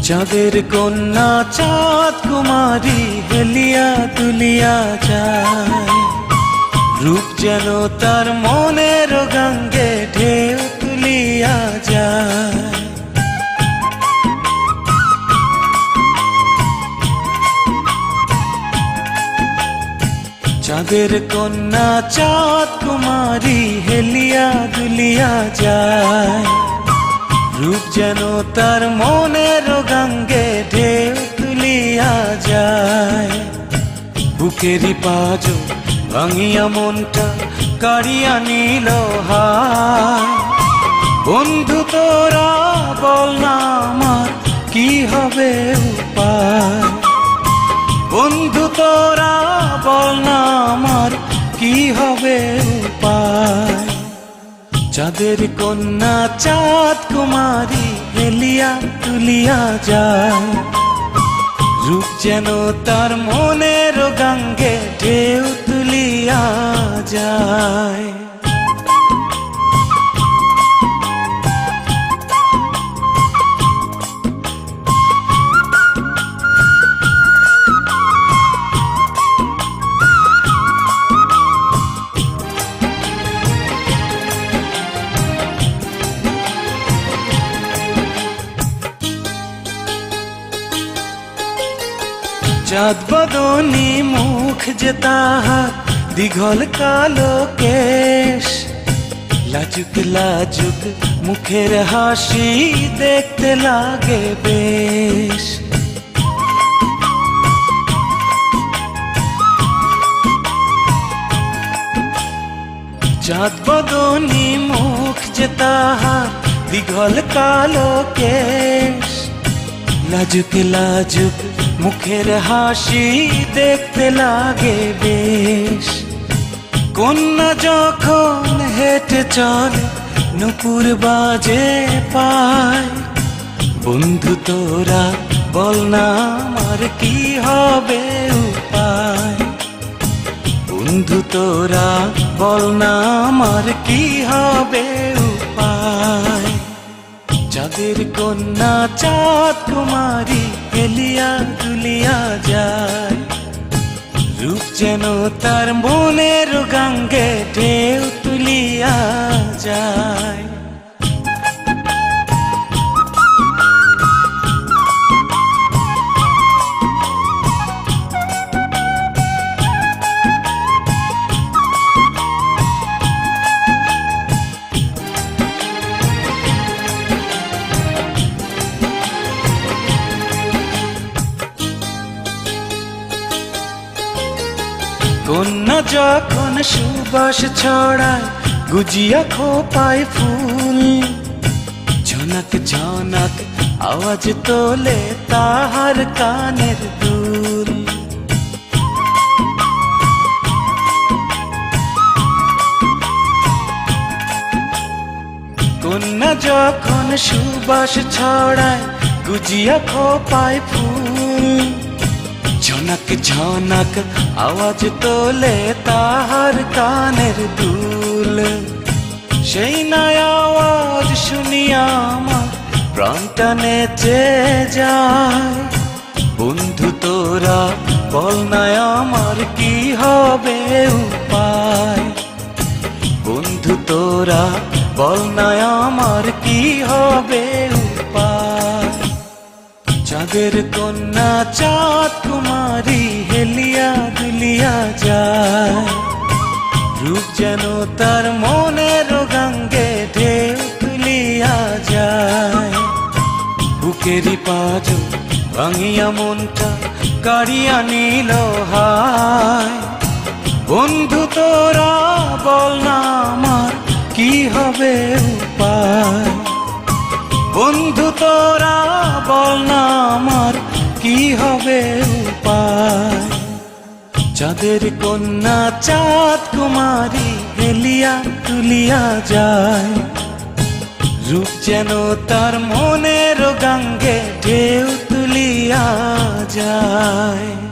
চাঁদের কন্যা চাঁদ কুমারী হেলিয়া তুলিয়া যায়, রূপ যেন তার মনের গঙ্গে ঢেউ তুলিয়া যায়। চাঁদের কন্যা চাঁদ কুমারী হেলিয়া দুলিয়া যায়, রূপ যেন তার মনের গঙ্গে ঢেউ তুলিয়া যায়। বুকেরই পাঁজর ভাঙিয়া মনটা কাড়িয়া নিল হায়, বন্ধু তোরা বল না আমার কি হবে উপায়। বন্ধু তোরা বল না আমার কি হবে উপায়। চাঁদের কন্যা চাঁদ কুমারী হেলিয়া তুলিয়া যায়, রূপ যেন তার মনের গঙ্গে ঢেউ তুলিয়া যায়। চাঁদ বদনী মুখ যে তাহার দীঘল কালো কেশ, লাজুক লাজুক মুখের হাসি দেখতে লাগে বেশ। চাঁদ বদনী মুখ যে তাহার দীঘল কালো কেশ, লাজুক লাজুক মুখের হাসি দেখতে লাগে বেশ। কন্যা যখন হেঁটে চলে নুপুর বাজে পায়, বন্ধু তোরা বল না আমার কি হবে উপায়। বন্ধু তোরা বল না আমার কি হবে উপায়। চাঁদের কন্যা চাঁদ কুমারী হেলিয়া তুলিয়া যায়, রূপ যেন তার মনের গঙ্গে ঢেউ তুলিয়া যায়। কন্যা যখন সুবাস ছড়ায় গুজিয়া খোপায় ফুল, ঝনক ঝনক আওয়াজ তোলে তাহার কানের দুল। কন্যা যখন সুবাস ছড়ায় গুজিয়া খোপায় ফুল, ঝনক ঝনক আওয়াজ তোলে তাহার কানের দুল। সেই নয় আওয়াজ শুনিয়া আমার প্রাণটা নেচে যায়, বন্ধু তোরা বল না আমার কি হবে উপায়। বন্ধু তোরা বল না আমার কি হবে উপায়। চাঁদের কন্যা চাঁদ কুমারী হেলিয়া দুলিয়া যায়, রূপ যেন তার মনের গঙ্গে ঢেউ তুলিয়া যায়। বুকেরই পাঁজর ভাঙিয়া মনটা কাড়িয়া নিল হায়, বন্ধু তোরা বল না আমার কি হবে উপায়, বন্ধু তোরা বল না আমার কি হবে উপায়। চাঁদের কন্যা চাঁদ কুমারী হেলিয়া তুলিয়া যায়, রূপ যেন তার মনের গাঙ্গে ঢেউ তুলিয়া যায়।